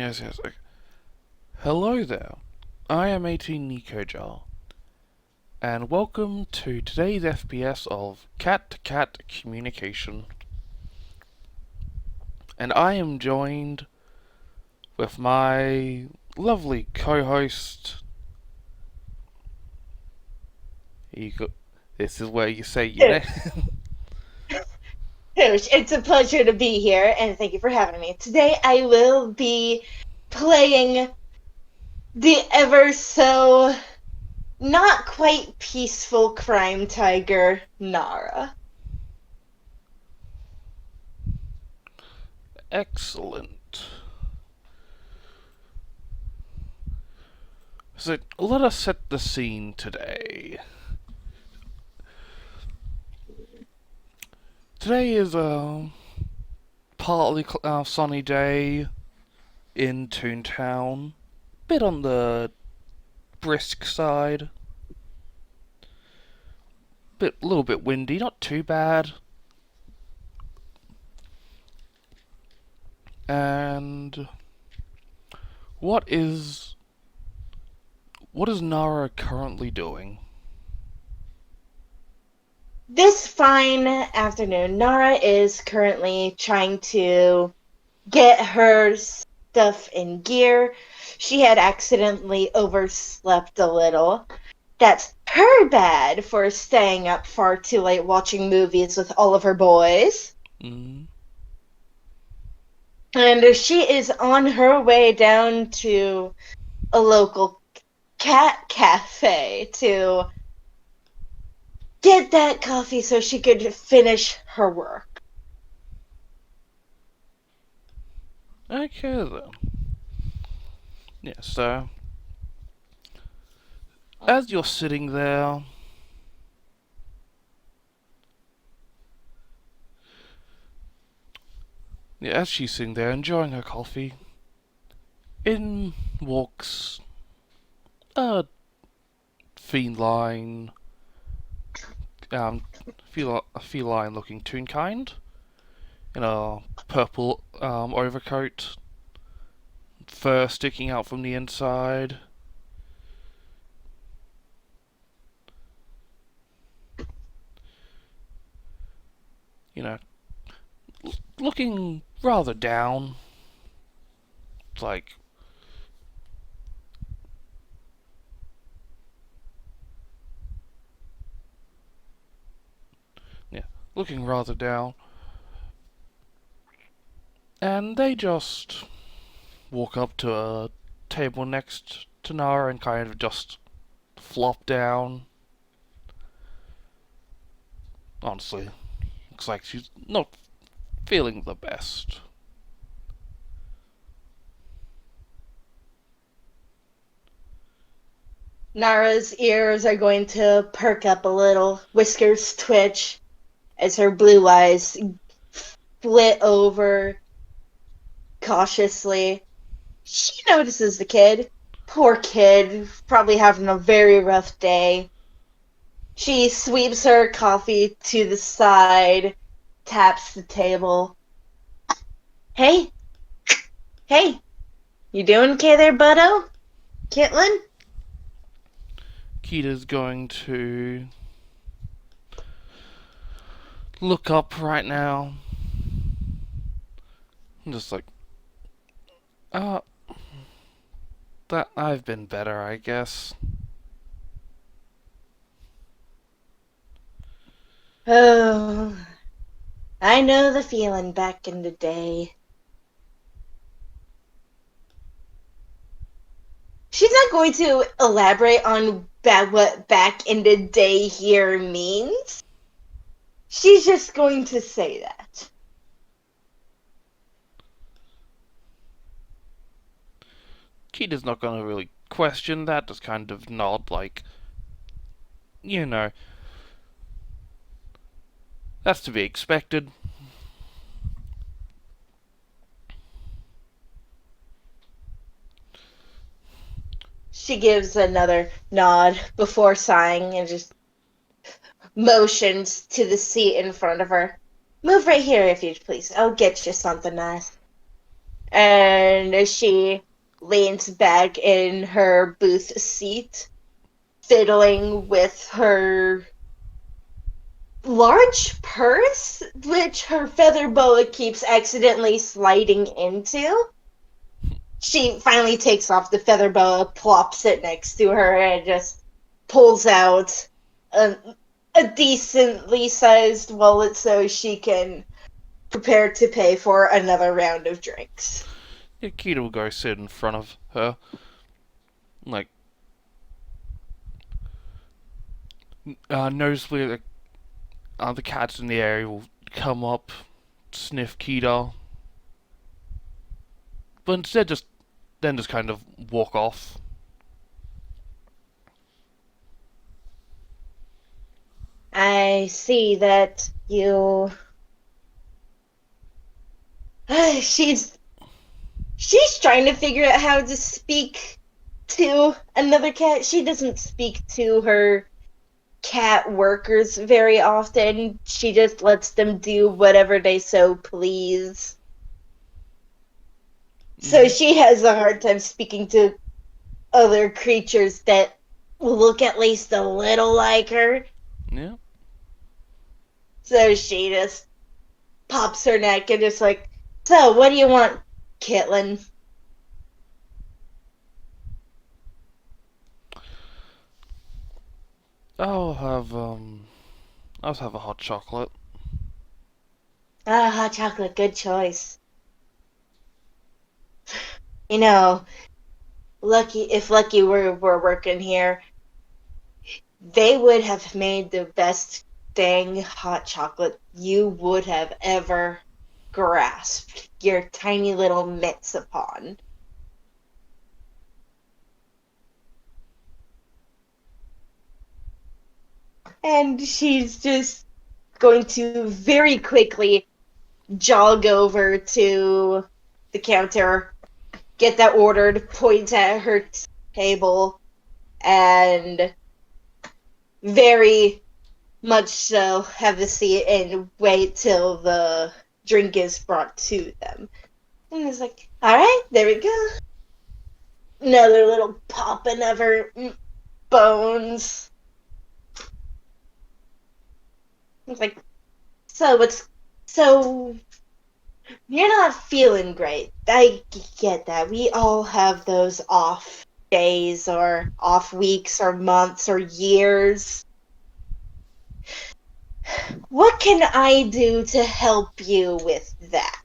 Yes. Hello there. I am 18 Nicojar, and welcome to today's FPS of Cat-to-Cat Communication. And I am joined with my lovely co-host. This is where you say your name. It's a pleasure to be here, and thank you for having me. Today I will be playing the ever so not quite peaceful crime tiger, Nara. Excellent. So let us set the scene today. Today is a partly sunny day in Toontown. Bit on the brisk side. Little bit windy, not too bad. And what is Nara currently doing? This fine afternoon, Nara is currently trying to get her stuff in gear. She had accidentally overslept a little. That's her bad for staying up far too late watching movies with all of her boys. Mm. And she is on her way down to a local cat cafe to get that coffee so she could finish her work. Okay then. Yeah, so as you're sitting there, as she's sitting there enjoying her coffee, in walks a feline, um, a feline-looking toonkind in a purple overcoat, fur sticking out from the inside. You know, looking rather down. It's like, yeah, looking rather down. And they just walk up to a table next to Nara and kind of just flop down. Honestly, looks like she's not feeling the best. Nara's ears are going to perk up a little, whiskers twitch as her blue eyes flit over cautiously. She notices the kid. Poor kid, probably having a very rough day. She sweeps her coffee to the side, taps the table. Hey, hey, you doing okay there, Butto? Kitlin? Kita's going to look up right now. I'm just like, uh, that I've been better, I guess. Oh, I know the feeling back in the day. She's not going to elaborate on what back in the day here means. She's just going to say that. Kita's not gonna really question that, just kind of nod, like, you know, that's to be expected. She gives another nod before sighing and just motions to the seat in front of her. Move right here if you'd please. I'll get you something nice. and she leans back in her booth seat, fiddling with her large purse, which her feather boa keeps accidentally sliding into. She finally takes off the feather boa, plops it next to her, and just pulls out a, a decently sized wallet so she can prepare to pay for another round of drinks. Yeah, Kita will go sit in front of her. Like, noticeably, the cats in the area will come up, sniff Kita, but instead just kind of walk off. I see that you. she's she's trying to figure out how to speak to another cat. She doesn't speak to her cat workers very often. She just lets them do whatever they so please. So Hmm. she has a hard time speaking to other creatures that look at least a little like her. Yeah. So she just pops her neck and just like, so what do you want, Kitlin? I'll have I'll have a hot chocolate. Ah, hot chocolate, good choice. You know, Lucky were working here, they would have made the best dang hot chocolate you would have ever grasped your tiny little mitts upon. And she's just going to very quickly jog over to the counter, get that ordered, point at her table, and very much so have a seat and wait till the drink is brought to them. And it's like, alright, there we go. Another little popping of her bones. It's like, so you're not feeling great. I get that. We all have those off days or off weeks or months or years. What can I do to help you with that?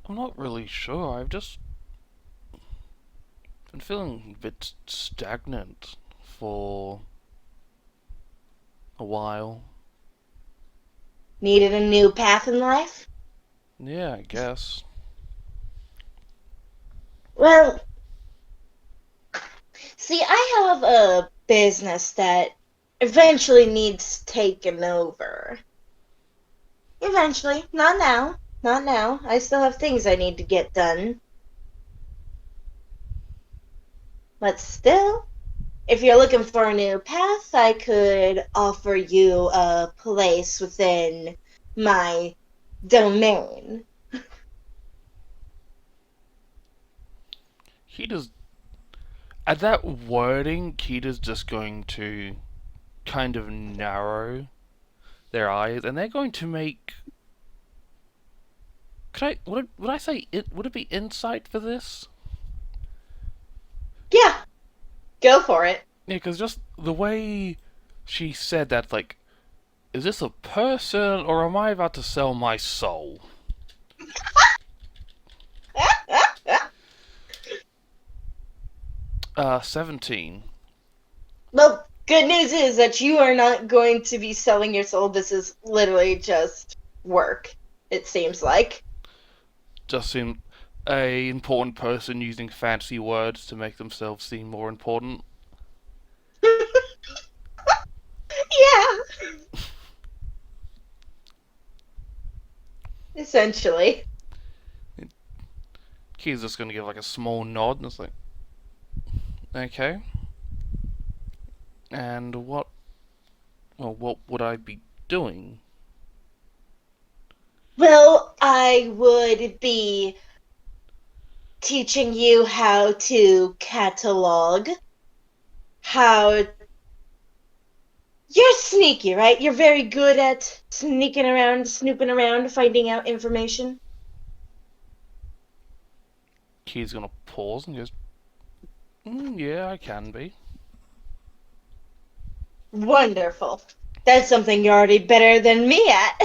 I'm not really sure. I've just been feeling a bit stagnant for a while. Needed a new path in life? Yeah, I guess. Well, see, I have a business that eventually needs taken over. Eventually. Not now. Not now. I still have things I need to get done. But still, if you're looking for a new path, I could offer you a place within my domain. Kita's at that wording. Kita's just going to kind of narrow their eyes, and they're going to make. Would I say it? Would it be insight for this? Yeah, go for it. Yeah, because just the way she said that, like, is this a person or am I about to sell my soul? 17. Well, good news is that you are not going to be selling your soul. This is literally just work, it seems like. Just seemed a important person using fancy words to make themselves seem more important. Yeah, essentially. Key's just gonna give like a small nod and it's like, okay. And what? Well, what would I be doing? Well, I would be teaching you how to catalog, how you're sneaky, right? You're very good at sneaking around, snooping around, finding out information. Kid's gonna pause and goes, yeah, I can be. Wonderful. That's something you're already better than me at.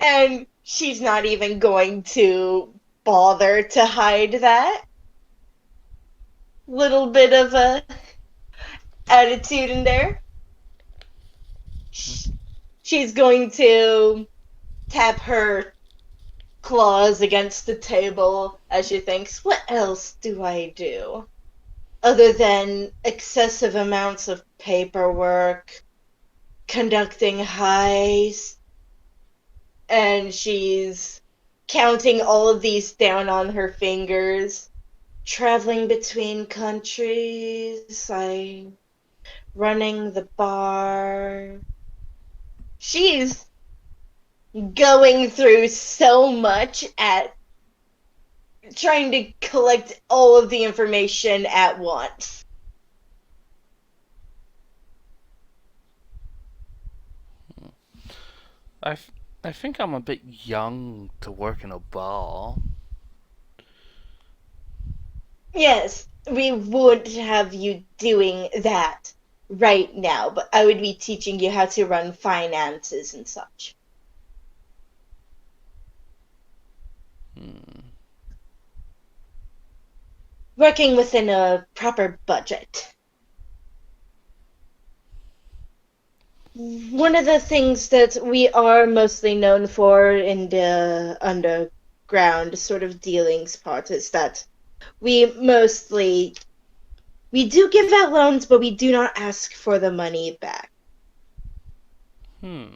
And she's not even going to bother to hide that little bit of a attitude in there. She's going to tap her claws against the table as she thinks, what else do I do? Other than excessive amounts of paperwork, conducting heists, and she's counting all of these down on her fingers, traveling between countries, I running the bar. She's going through so much at trying to collect all of the information at once. I, I think I'm a bit young to work in a bar. Yes, we would have you doing that right now, but I would be teaching you how to run finances and such. Hmm. Working within a proper budget. One of the things that we are mostly known for in the underground sort of dealings part is that we we do give out loans, but we do not ask for the money back. Hmm.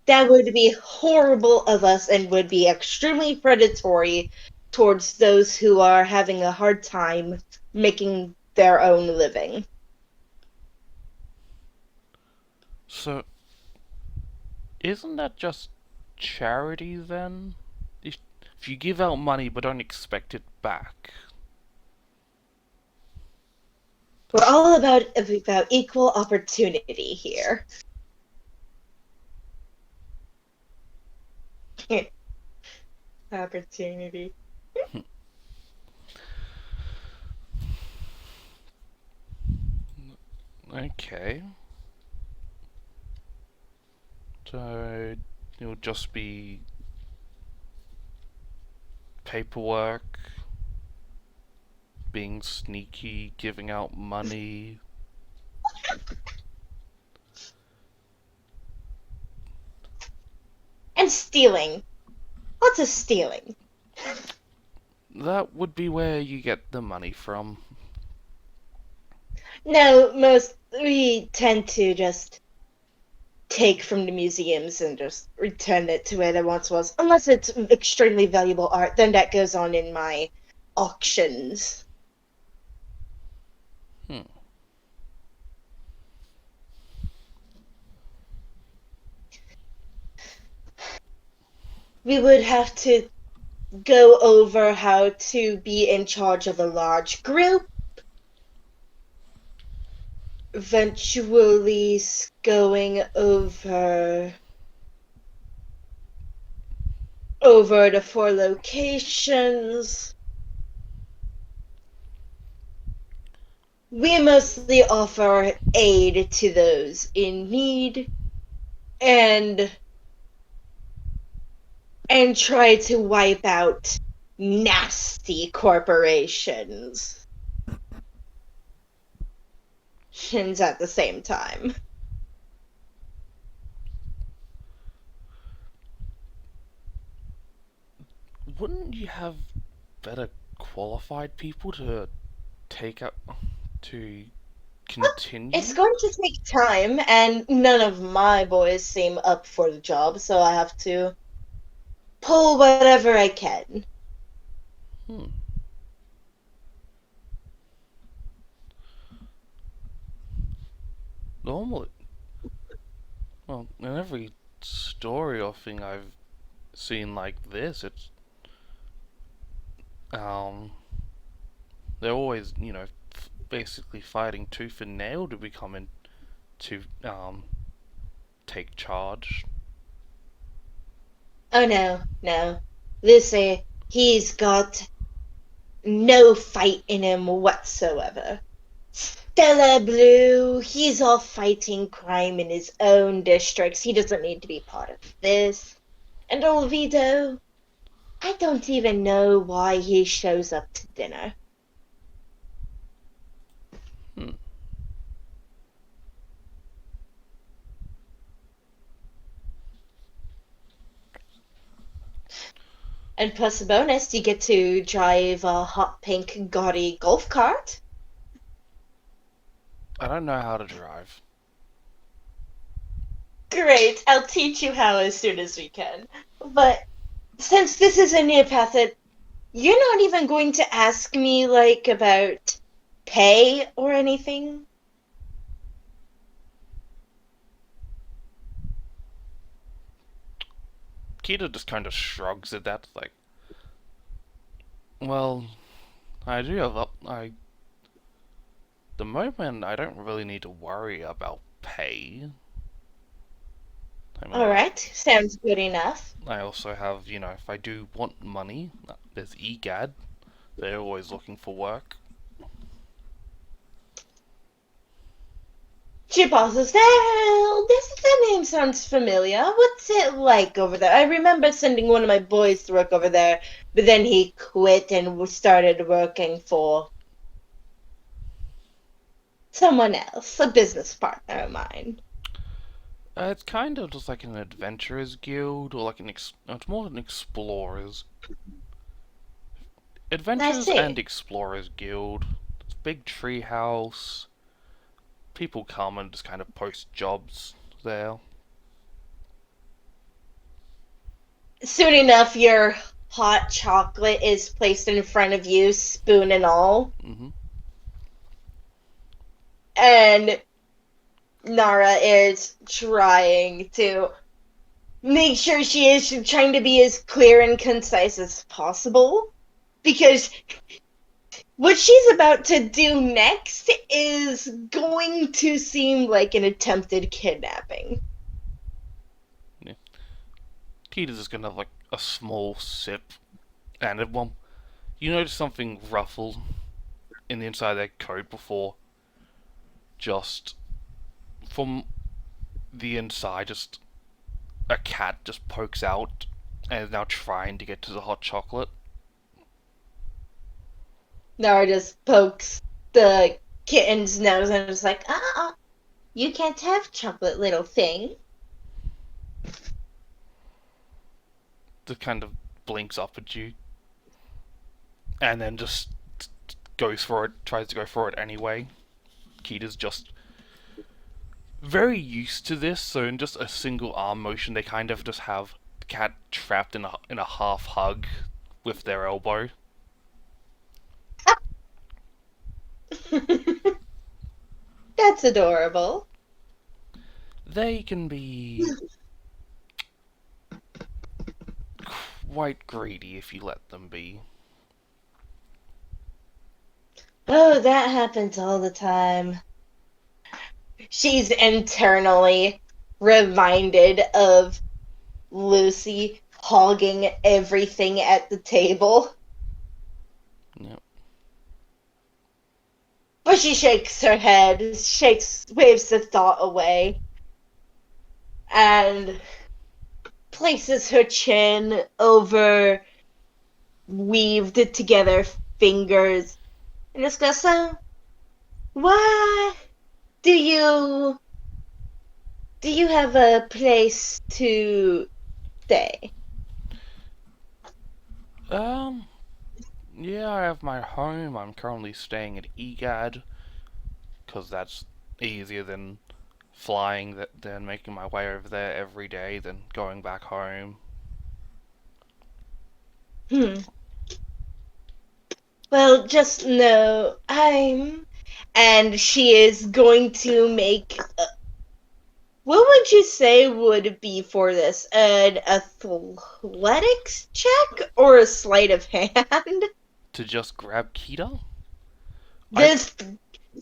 That would be horrible of us and would be extremely predatory towards those who are having a hard time making their own living. So, isn't that just charity then? If you give out money but don't expect it back. We're all about equal opportunity here. Opportunity. Okay. So, it'll just be paperwork, being sneaky, giving out money. And stealing. Lots of stealing. That would be where you get the money from. No, most we tend to just take from the museums and just return it to where it once was. Unless it's extremely valuable art, then that goes on in my auctions. Hmm. We would have to go over how to be in charge of a large group, eventually going over the 4 locations. We mostly offer aid to those in need and try to wipe out nasty corporations at the same time. Wouldn't you have better qualified people to take up to It's continue? going to take time, and none of my boys seem up for the job, so I have to pull whatever I can. Hmm. Normally, well, in every story or thing I've seen like this. It's um, they're always, basically fighting tooth and nail to become in to take charge. Oh no, no. He's got no fight in him whatsoever. Stella Blue, he's off fighting crime in his own districts. He doesn't need to be part of this. And Olvido, I don't even know why he shows up to dinner. Hmm. And plus a bonus, you get to drive a hot pink gaudy golf cart. I don't know how to drive. Great, I'll teach you how as soon as we can. But since this is a Neopathet, you're not even going to ask me, like, about pay or anything? Kita just kind of shrugs at that, like, well, I do have up. The moment I don't really need to worry about pay. I mean, Alright, sounds good enough. I also have, if I do want money, there's EGAD. They're always looking for work. She pauses. The name sounds familiar. What's it like over there? I remember sending one of my boys to work over there, but then he quit and started working for someone else, a business partner of mine. It's kind of just like an adventurers guild, or like it's more an explorers. I Adventurers and see. explorers guild. It's a big tree house. People come and just kind of post jobs there. Soon enough, your hot chocolate is placed in front of you, spoon and all, Hmm. and Nara is trying to make sure she is trying to be as clear and concise as possible, because what she's about to do next is going to seem like an attempted kidnapping. Kita's just gonna have like a small sip, and you notice something ruffle in the inside of their coat before, just from the inside, just a cat just pokes out and is now trying to get to the hot chocolate. Nara just pokes the kitten's nose and is like, you can't have chocolate, little thing. Just kind of blinks up at you, and then just goes for it, tries to go for it anyway. Kita's just very used to this, so in just a single arm motion, they kind of just have the cat trapped in a half hug with their elbow. That's adorable. They can be quite greedy if you let them be. Oh, that happens all the time. She's internally reminded of Lucy hogging everything at the table. Yep. But she shakes her head, waves the thought away, and places her chin over weaved together fingers and just goes, so, why do you have a place to stay? Yeah, I have my home. I'm currently staying at EGAD, because that's easier than than making my way over there every day, than going back home. Hmm. Well, just know I'm. And she is going to make What would you say would be for this? An athletics check or a sleight of hand? To just grab Kita? I Just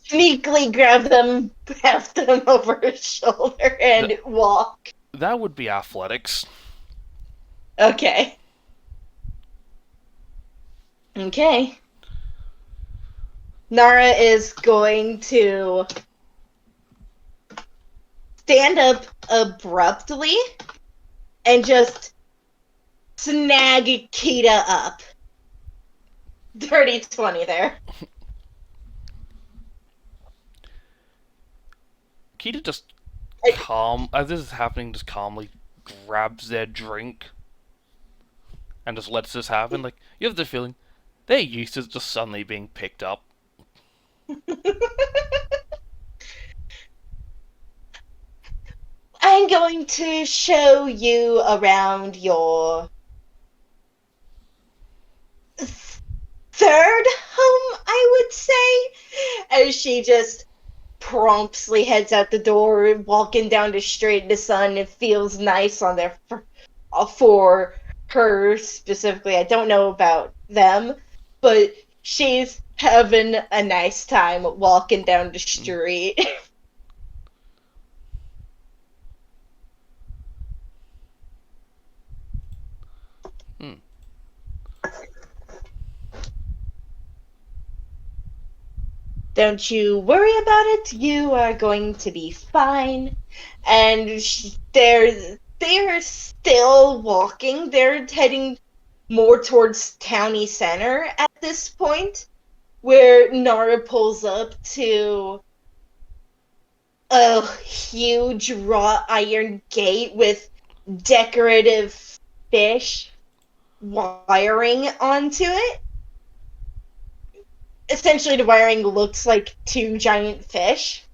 sneakily grab them, pass them over his shoulder, th- and walk. that would be athletics. Okay. Okay. Nara is going to stand up abruptly and just snag Kita up. Dirty 20 there. Kita just I- as this is happening, just calmly grabs their drink and just lets this happen. Like, you have the feeling they're used to just suddenly being picked up. I'm going to show you around your third home, I would say, as she just promptly heads out the door, walking down the street in the sun. It feels nice on there for her specifically. I don't know about them, but she's having a nice time walking down the street. Hmm. Don't you worry about it. You are going to be fine. And they're still walking. They're heading more towards Towny Center at this point, where Nara pulls up to a huge wrought iron gate with decorative fish wiring onto it. Essentially, the wiring looks like two giant fish.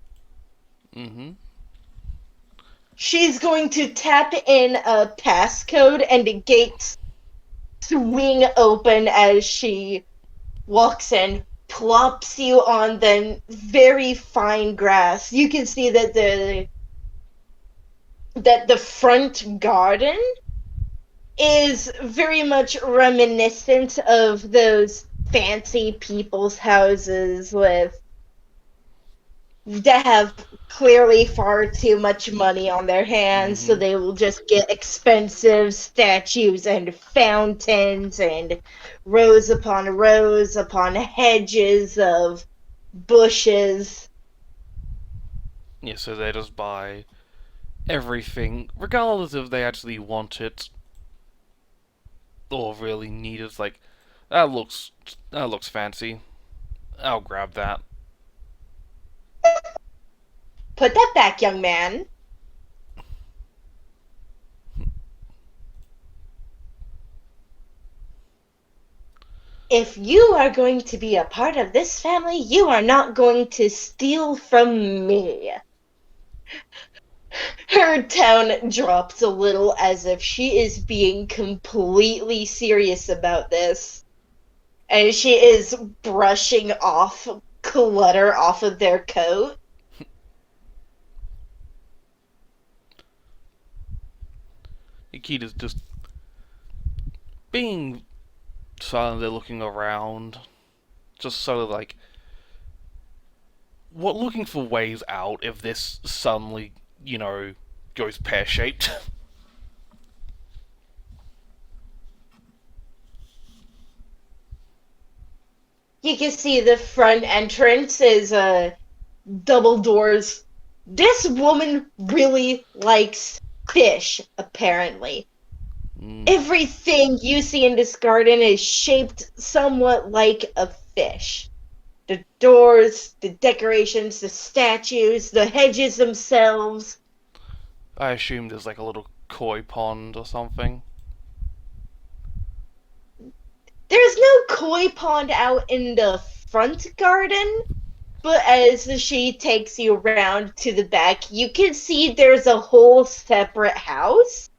Mm-hmm. She's going to tap in a passcode, and the gates swing open as she walks in, plops you on the very fine grass. You can see that the front garden is very much reminiscent of those fancy people's houses that have clearly far too much money on their hands, so they will just get expensive statues and fountains and rows upon hedges of bushes. Yeah, so they just buy everything, regardless if they actually want it or really need it. It's like, that looks fancy. I'll grab that. Put that back, young man. If you are going to be a part of this family, you are not going to steal from me. Her tone drops a little as if she is being completely serious about this. And she is brushing off clutter off of their coat. Nikita's just being silently looking around, just sort of like, looking for ways out if this suddenly, goes pear shaped. You can see the front entrance is double doors. This woman really likes fish, apparently. Everything you see in this garden is shaped somewhat like a fish. The doors, the decorations, the statues, the hedges themselves. I assume there's like a little koi pond or something. There's no koi pond out in the front garden, but as she takes you around to the back, you can see there's a whole separate house.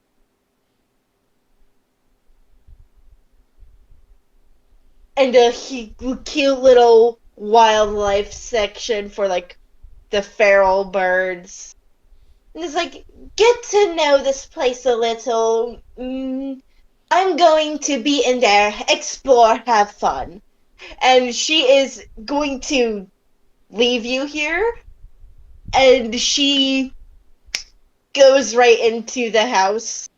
And a cute little wildlife section for, like, the feral birds. And it's like, get to know this place a little. I'm going to be in there, explore, have fun. And she is going to leave you here, and she goes right into the house.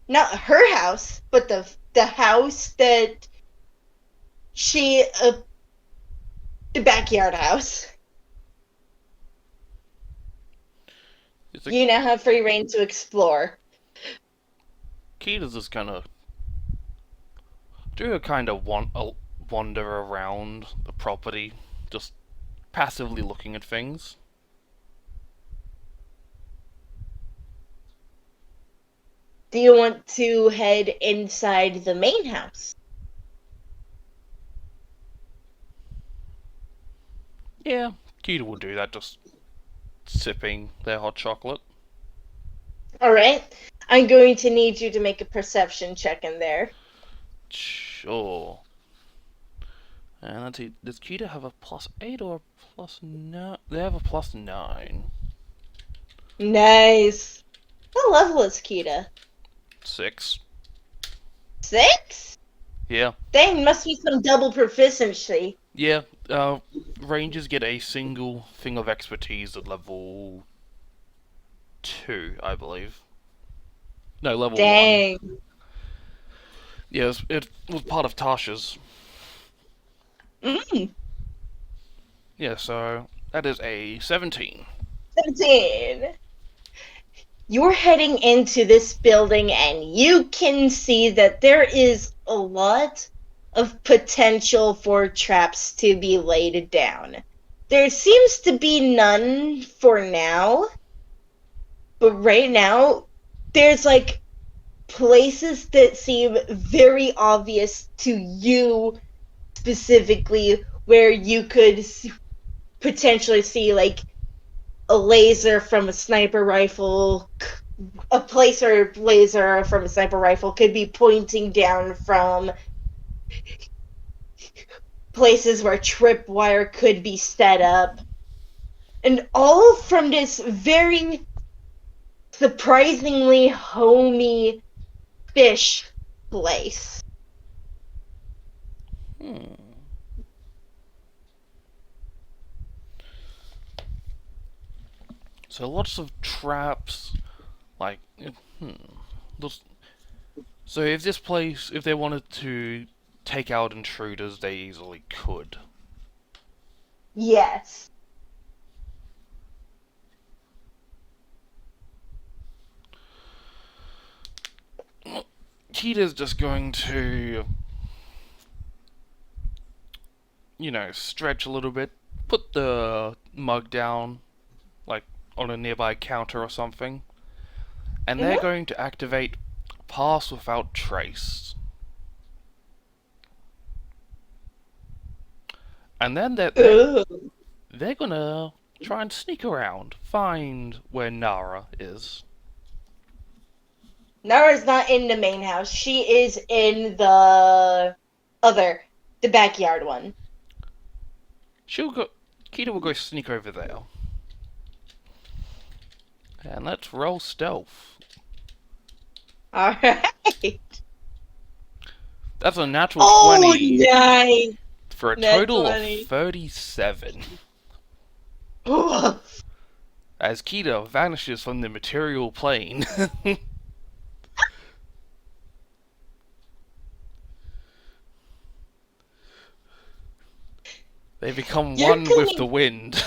Not her house, but the house that the backyard house. It's like You now have free reign to explore. Kita's just gonna do a kind of wander around the property, just passively looking at things. Do you want to head inside the main house? Yeah, Kita will do that, just sipping their hot chocolate. Alright. I'm going to need you to make a perception check in there. Sure. And let's see, does Kita have a +8 or a +9? They have a +9. Nice. What level is Kita? 6. 6? Yeah. Dang, must be some double proficiency. Yeah, Rangers get a single thing of expertise at level 2, I believe. No, level 1. Dang. Yeah, it was part of Tasha's. Mm, Yeah, so that is a 17. 17. You're heading into this building and you can see that there is a lot of potential for traps to be laid down. There seems to be none for now, but right now there's like places that seem very obvious to you specifically where you could potentially see like a laser from a sniper rifle, a placer laser from a sniper rifle could be pointing down from places where tripwire could be set up. And all from this very surprisingly homey fish place. So lots of traps, like, so if this place, if they wanted to take out intruders, they easily could. Yes. Kita's just going to, stretch a little bit, put the mug down, like, on a nearby counter or something, and they're going to activate Pass Without Trace. And then they're gonna try and sneak around, find where Nara is. Nara's not in the main house. She is in the backyard one. Kita will go sneak over there. And let's roll stealth. Alright. That's a natural 20 nice! for a Nat total 20. of 37. As Kita vanishes from the material plane. They become You're one with going- the wind.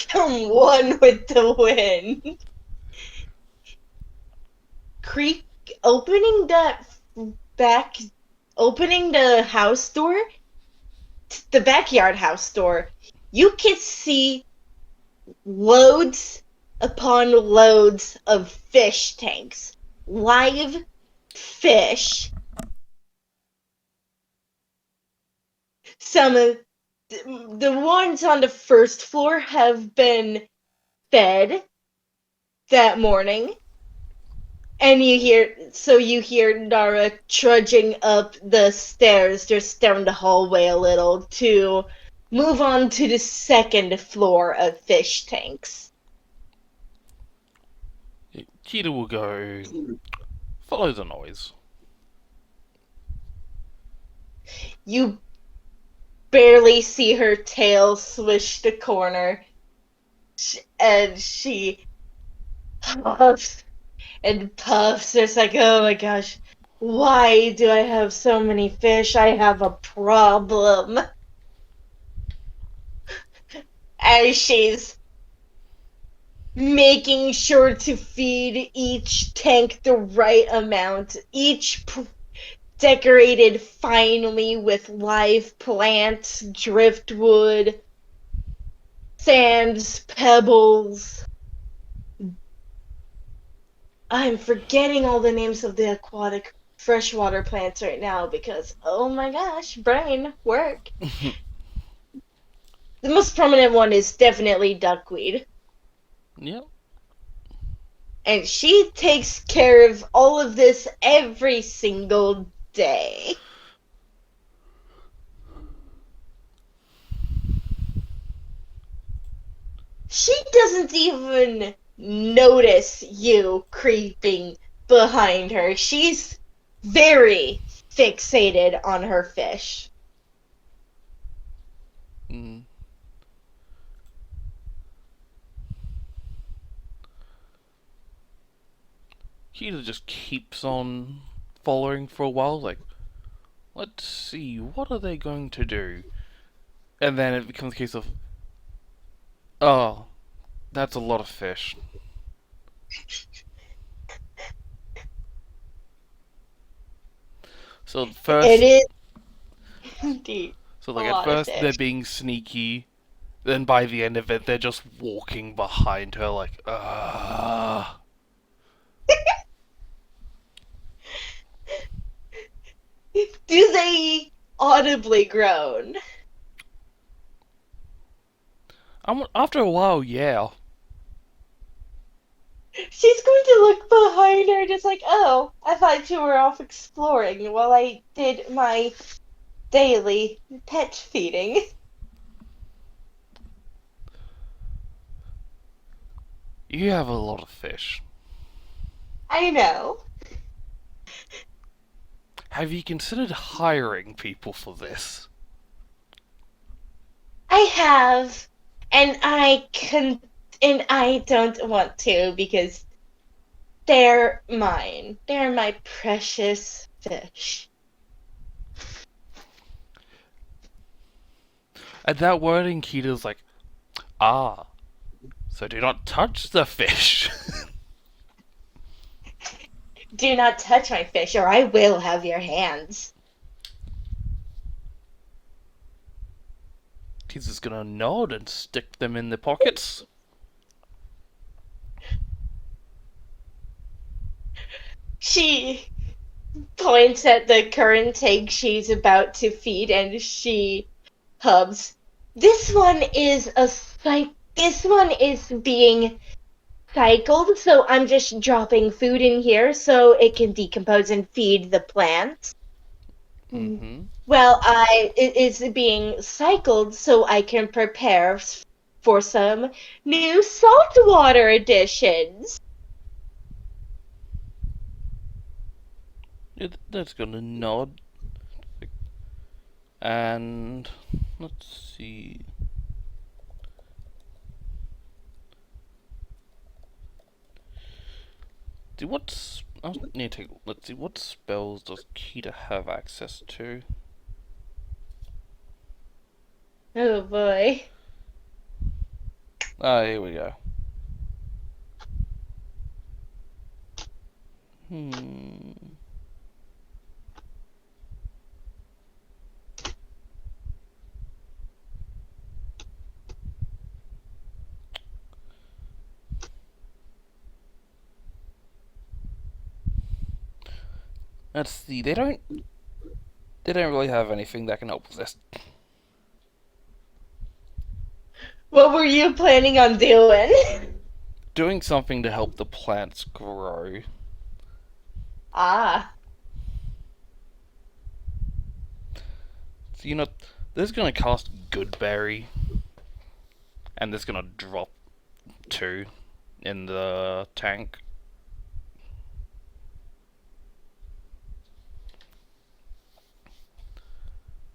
Come one with the wind. Creek opening the house door, the backyard house door, you can see loads upon loads of fish tanks. Live fish. Some of the ones on the first floor have been fed that morning. And you hear Nara trudging up the stairs just down the hallway a little to move on to the second floor of fish tanks. Kita will go, follow the noise. You barely see her tail swish the corner, and she puffs and puffs. It's like, oh my gosh, why do I have so many fish? I have a problem. As she's making sure to feed each tank the right amount, each decorated finely with live plants, driftwood, sands, pebbles. I'm forgetting all the names of the aquatic freshwater plants right now because, oh my gosh, brain work. The most prominent one is definitely duckweed. Yep. And she takes care of all of this every single day. She doesn't even notice you creeping behind her. She's very fixated on her fish. Mm. Kita just keeps on following for a while, like, let's see, what are they going to do? And then it becomes a case of, oh, that's a lot of fish. So first, It is indeed so a like at lot of first they're fish. being sneaky, then by the end of it they're just walking behind her like, ah. Do they audibly groan? After a while, yeah. She's going to look behind her just like, oh, I thought you were off exploring while I did my daily pet feeding. You have a lot of fish. I know. Have you considered hiring people for this? I have, and I don't want to because they're mine. They're my precious fish. At that wording, Kita's like, ah, so do not touch the fish. Do not touch my fish, or I will have your hands. Kita's gonna nod and stick them in the pockets. She points at the current tank she's about to feed, and she hubs. This one is This one is being cycled, so I'm just dropping food in here so it can decompose and feed the plants. Mm-hmm. Well, it is being cycled so I can prepare for some new saltwater additions. That's gonna nod. And let's see. Let's see, what spells does Kita have access to? Oh boy. Ah, here we go. Let's see, they don't really have anything that can help with this. What were you planning on doing? Doing something to help the plants grow. Ah. So, this is gonna cast Goodberry, and this is gonna drop 2 in the tank.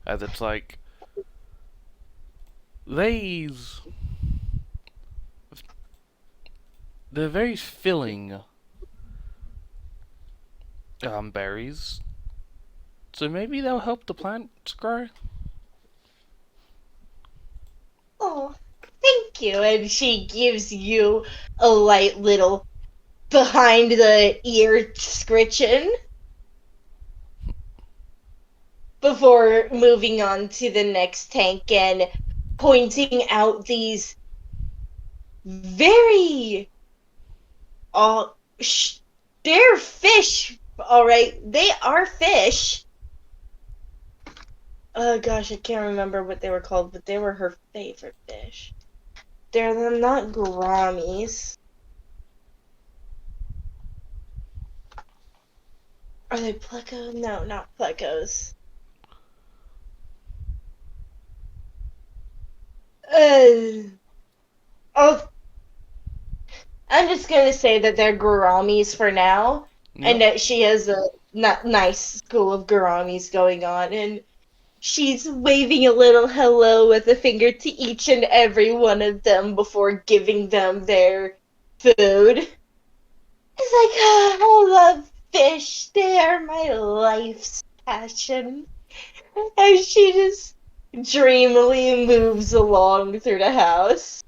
as it's like these they're very filling berries, so maybe they'll help the plants grow. Oh, thank you. And she gives you a light little behind the ear scritching before moving on to the next tank and pointing out these very they're fish, all right. They are fish. Oh gosh, I can't remember what they were called, but they were her favorite fish. They're not gouramis. Are they plecos? No, not plecos. Oh, I'm just gonna say that they're gouramis for now, and Yep. that she has a nice school of gouramis going on, and she's waving a little hello with a finger to each and every one of them before giving them their food. It's like, I love fish. They are my life's passion. And she just dreamily moves along through the house.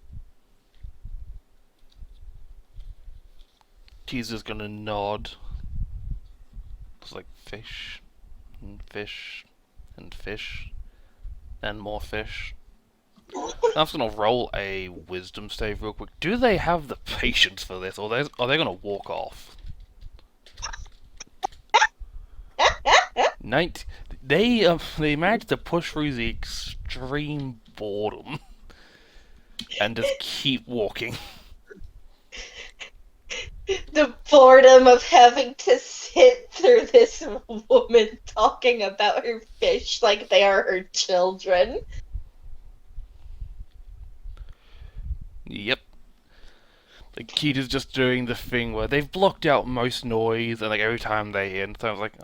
Jesus gonna nod. It's like fish and fish and fish and more fish. I'm just gonna roll a wisdom save real quick. Do they have the patience for this, or are they gonna walk off? 19. They managed to push through the extreme boredom and just keep walking. The boredom of having to sit through this woman talking about her fish like they are her children. Yep. Like Kita's just doing the thing where they've blocked out most noise, and like every time they hear, sounds like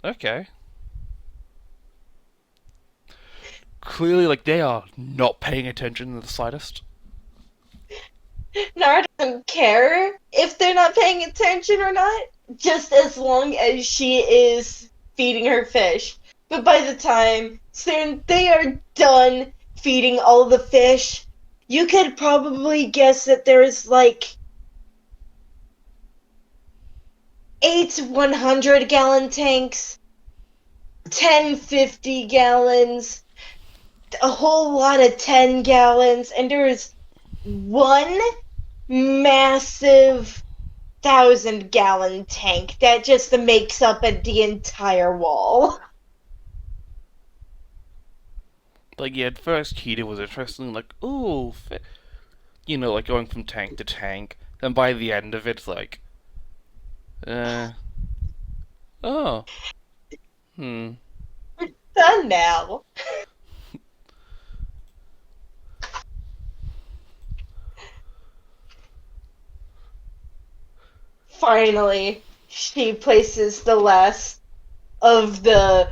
okay. Clearly, like they are not paying attention in the slightest. Nara doesn't care if they're not paying attention or not, just as long as she is feeding her fish. But by the time soon they are done feeding all the fish, you could probably guess that there's like 8 100-gallon tanks, 10 50 gallons, a whole lot of 10 gallons, and there is one massive 1,000-gallon tank that just makes up the entire wall. Like yeah, at first Kita was interested in like, ooh, like going from tank to tank. Then by the end of it, it's like, uh, oh, hmm. Done now. Finally, she places the last of the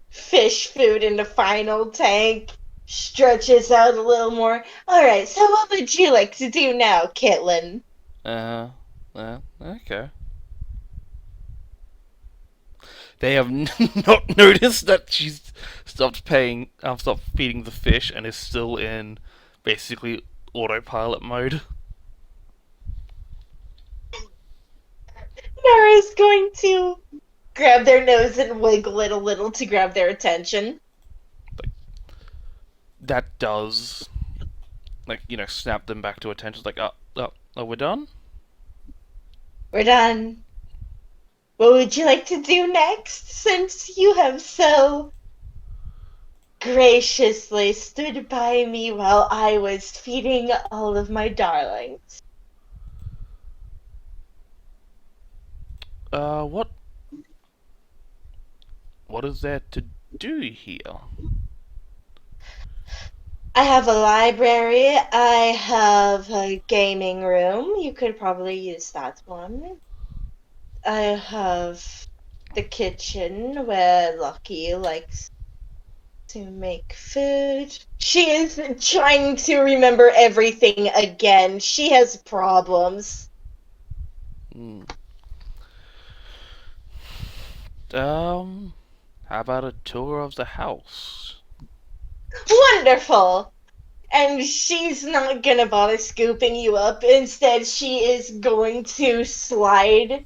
fish food in the final tank, stretches out a little more. Alright, so what would you like to do now, Kitlin? Okay. They have not noticed that she's stopped feeding the fish and is still in basically autopilot mode. Nara's going to grab their nose and wiggle it a little to grab their attention. That does, like, snap them back to attention. It's like, we're done? We're done. What would you like to do next, since you have so graciously stood by me while I was feeding all of my darlings? What is there to do here? I have a library. I have a gaming room. You could probably use that one. I have the kitchen where Lucky likes to make food. She is trying to remember everything again. She has problems. Hmm. How about a tour of the house? Wonderful! And she's not gonna bother scooping you up. Instead, she is going to slide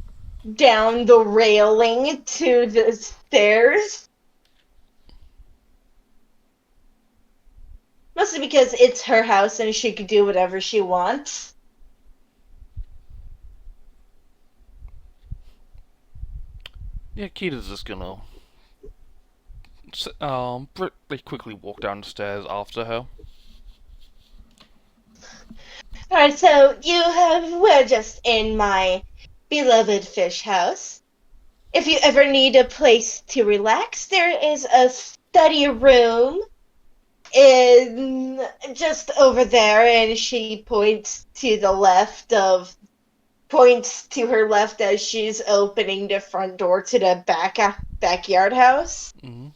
down the railing to the stairs. Mostly because it's her house and she could do whatever she wants. Yeah, Kita's just gonna pretty quickly walk down the stairs after her. Alright, so we're just in my beloved fish house. If you ever need a place to relax, there is a study room in just over there, and she points to her left as she's opening the front door to the backyard house. Hmm.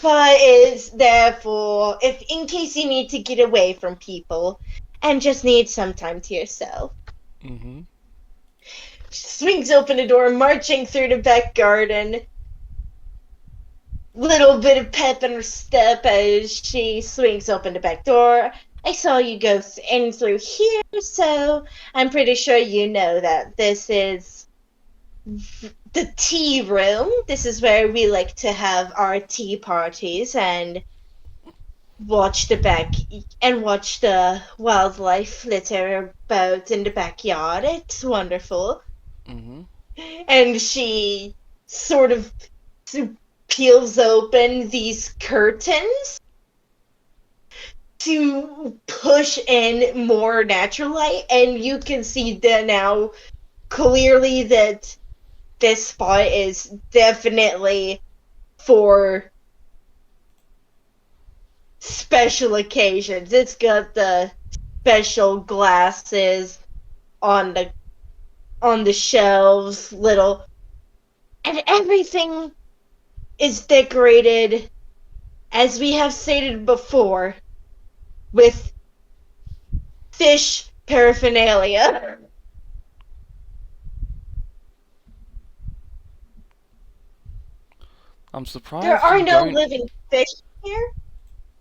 But is there for if in case you need to get away from people and just need some time to yourself. Hmm. She swings open the door, marching through the back garden. Little bit of pep in her step as she swings open the back door. I saw you go in through here, so I'm pretty sure you know that this is the tea room. This is where we like to have our tea parties and watch the wildlife litter about in the backyard. It's wonderful. Hmm. And she sort of peels open these curtains to push in more natural light, and you can see that now clearly that this spot is definitely for special occasions. It's got the special glasses on the shelves, little, and everything is decorated as we have stated before with fish paraphernalia. I'm There surprised are you no don't. living fish here.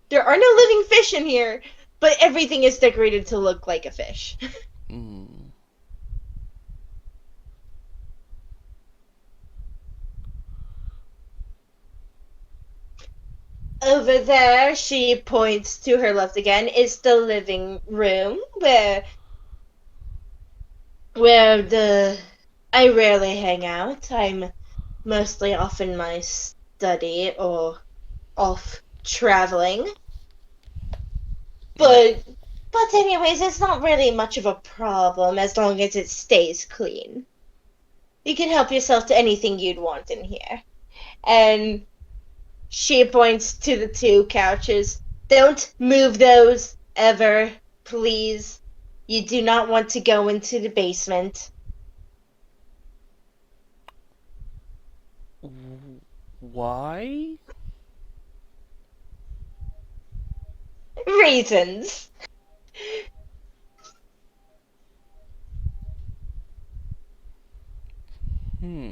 There are no living fish in here, but everything is decorated to look like a fish. Mm. Over there, she points to her left again, is the living room where the I rarely hang out. I'm mostly off in my study or off traveling. Yeah. But anyways, it's not really much of a problem as long as it stays clean. You can help yourself to anything you'd want in here. And she points to the two couches. Don't move those ever, please. You do not want to go into the basement. Why? Reasons. Hmm.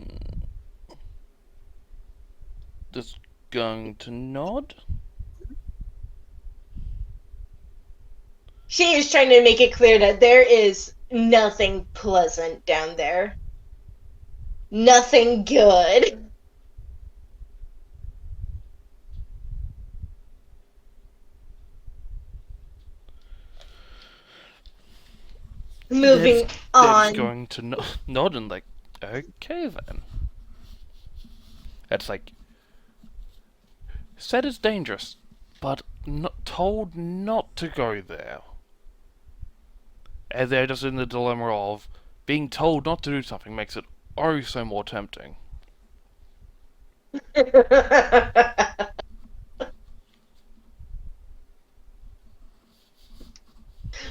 Just going to nod? She is trying to make it clear that there is nothing pleasant down there. Nothing good. Moving They're just on. going to nod and like, okay then. It's like, said it's dangerous, but not told not to go there. And they're just in the dilemma of being told not to do something makes it oh so more tempting.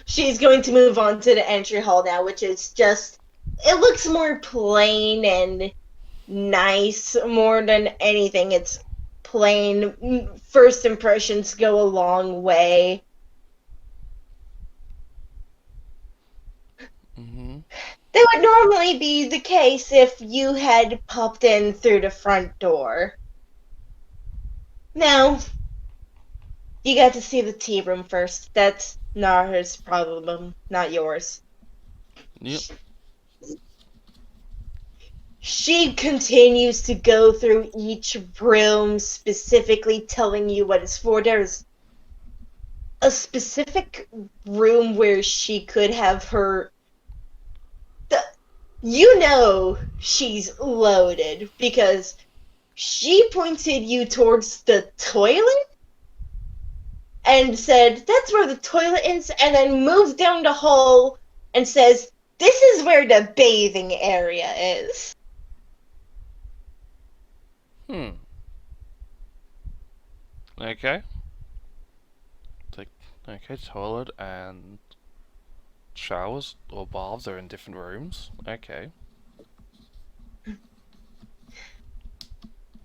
She's going to move on to the entry hall now, which is just it looks more plain and nice more than anything. It's plain. First impressions go a long way. Mm-hmm. That would normally be the case if you had popped in through the front door. Now, you got to see the tea room first. That's Nara's problem, not yours. Yep. She continues to go through each room, specifically telling you what it's for. There's a specific room where she could have her. You know she's loaded because she pointed you towards the toilet and said, "That's where the toilet is," and then moved down the hall and says, "This is where the bathing area is." Okay. Okay, toilet and showers or baths are in different rooms. Okay.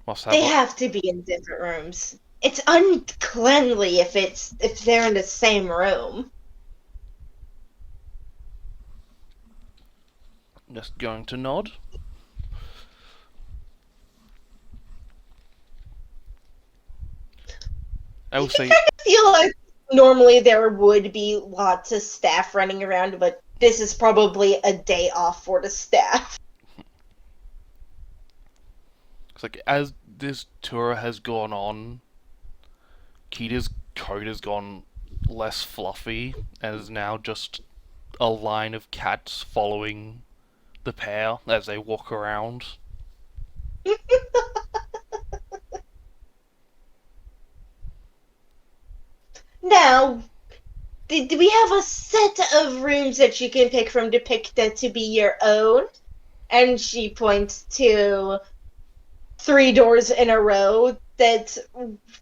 Must have They have to be in different rooms. It's uncleanly if they're in the same room. just going to nod. I will say, I feel like normally there would be lots of staff running around, but this is probably a day off for the staff. it's like as this tour has gone on, Kita's coat has gone less fluffy and is now just a line of cats following the pair as they walk around. Now, do we have a set of rooms that you can pick from to pick that to be your own? And she points to 3 doors in a row that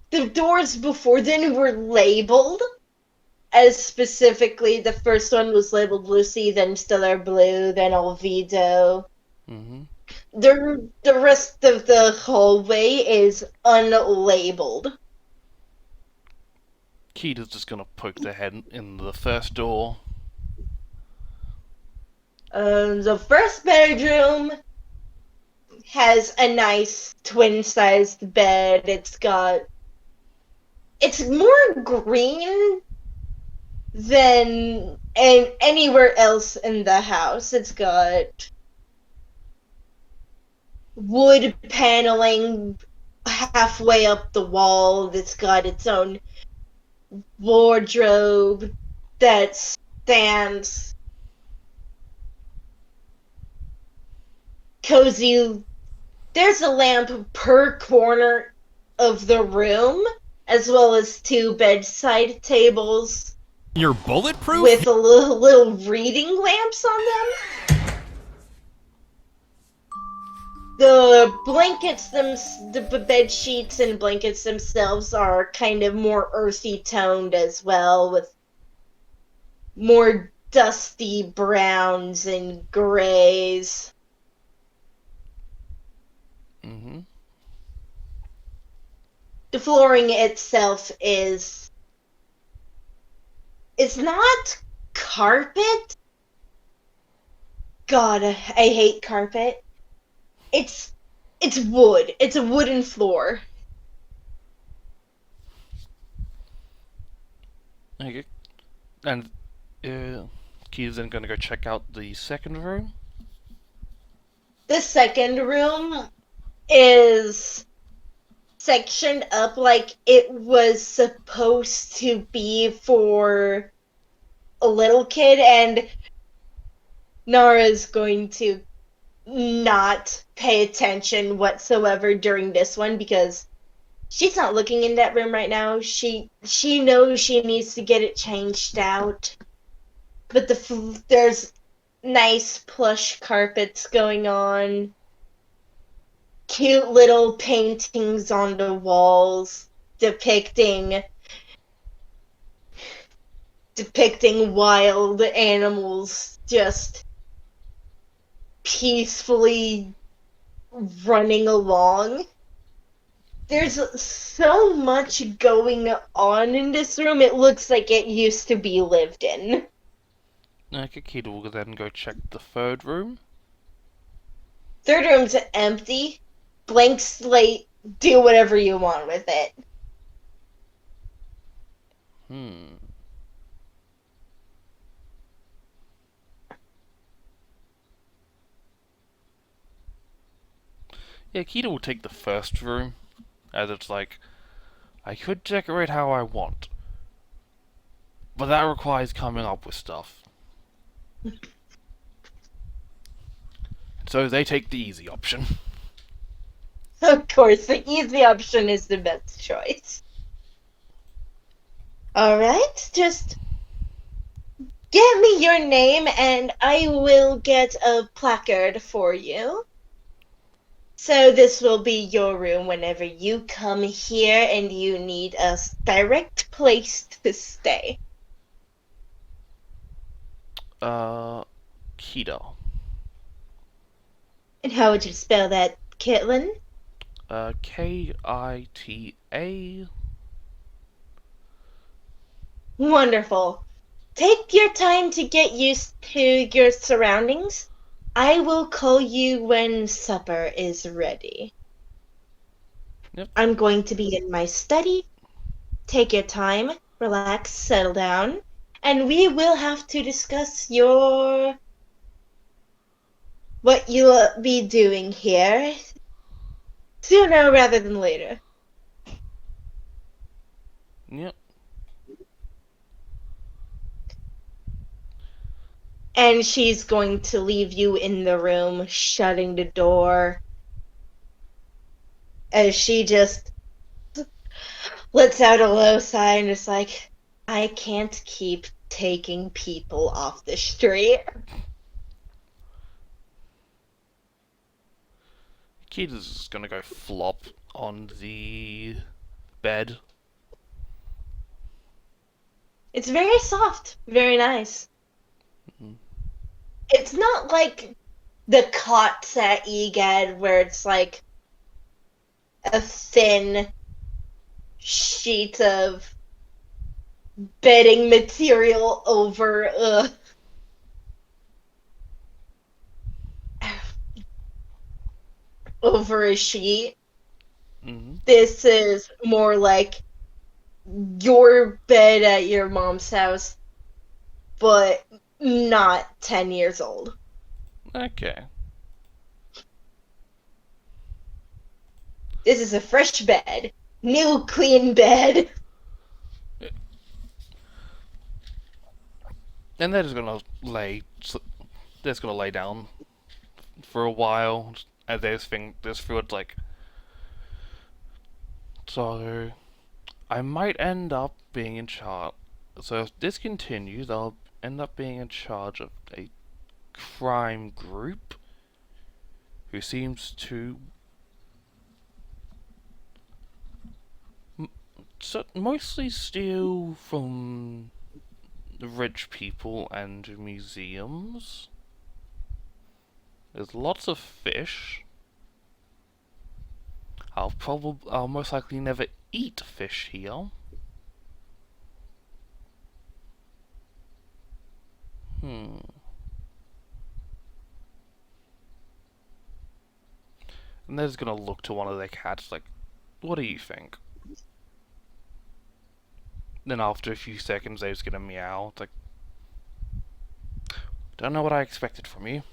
the doors before then were labeled as specifically the first one was labeled Lucy, then Stellar Blue, then Olvido. Mm-hmm. The rest of the hallway is unlabeled. Kita's just gonna poke their head in the first door. The first bedroom has a nice twin-sized bed. It's more green than anywhere else in the house. It's got wood paneling halfway up the wall. It's got its own wardrobe that stands cozy. There's a lamp per corner of the room, as well as 2 bedside tables. You're bulletproof? With little reading lamps on them. The blankets, the bed sheets and blankets themselves are kind of more earthy toned as well, with more dusty browns and grays. Mm-hmm. The flooring itself is... It's not carpet. God, I hate carpet. It's wood. It's a wooden floor. Okay. And Kita's then gonna go check out the second room. The second room is sectioned up like it was supposed to be for a little kid, and Nara's going to not pay attention whatsoever during this one because she's not looking in that room right now. She knows she needs to get it changed out. But there's nice plush carpets going on. Cute little paintings on the walls depicting wild animals just peacefully running along. There's so much going on in this room, it looks like it used to be lived in. Okay, Kita will then go check the third room. Third room's empty. Blank slate. Do whatever you want with it. Hmm. Yeah, Kita will take the first room, as it's like, I could decorate how I want, but that requires coming up with stuff. So they take the easy option. Of course, the easy option is the best choice. Alright, just give me your name and I will get a placard for you. So this will be your room whenever you come here and you need a direct place to stay. Kita. And how would you spell that, Kitlin? Kita. Wonderful. Take your time to get used to your surroundings. I will call you when supper is ready. Yep. I'm going to be in my study. Take your time, relax, settle down, and we will have to discuss what you'll be doing here sooner rather than later. Yep. And she's going to leave you in the room, shutting the door, as she just lets out a low sigh and is like, I can't keep taking people off the street. Kita's just gonna go flop on the bed. It's very soft, very nice. Mhm. It's not like the cots at EGAD where it's like a thin sheet of bedding material over a sheet. Mm-hmm. This is more like your bed at your mom's house, but not 10 years old. Okay. This is a fresh bed. New, clean bed. And they're just gonna lay down for a while as they just think this through. It's like, so I might end up being in charge. So if this continues, I'll end up being in charge of a crime group who seems to mostly steal from rich people and museums. There's lots of fish. I'll most likely never eat fish here. Hmm. And they're just gonna look to one of their cats like, what do you think? Then after a few seconds they're just gonna meow. It's like, don't know what I expected from you.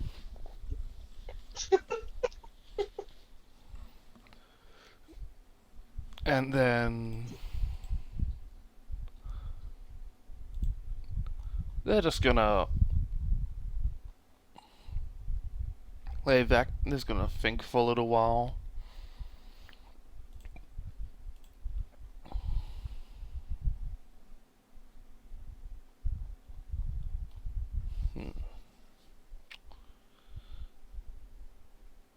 And then they're just gonna lay back. They're just gonna think for a little while.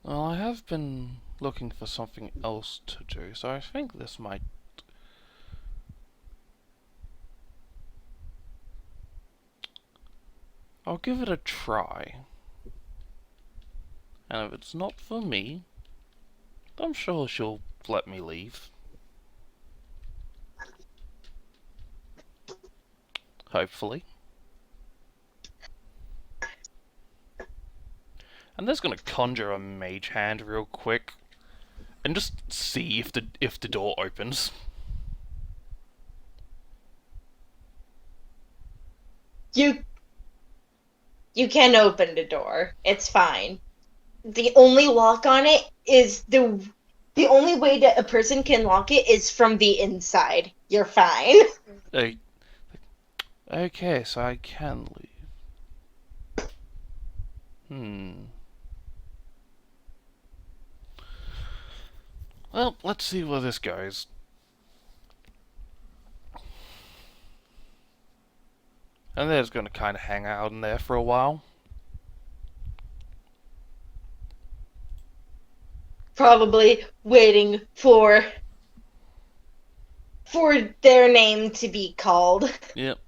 Well, I have been looking for something else to do, so I think this might. I'll give it a try. And if it's not for me, I'm sure she'll let me leave. Hopefully. I'm just gonna conjure a mage hand real quick and just see if the door opens. You can open the door. It's fine. The only lock on it is the only way that a person can lock it is from the inside. You're fine. Uh, okay, so I can leave. Well, let's see where this goes. And they're just gonna kind of hang out in there for a while. Probably waiting for their name to be called. Yep.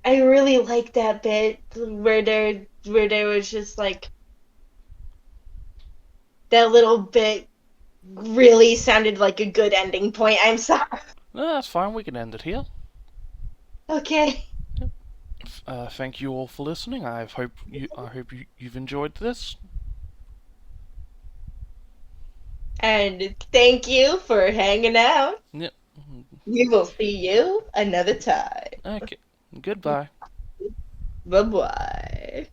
I really like that bit where there was just like that little bit really sounded like a good ending point. I'm sorry. No, that's fine. We can end it here. Okay. Thank you all for listening. I hope you've enjoyed this. And thank you for hanging out. Yep. We will see you another time. Okay. Goodbye. Bye bye.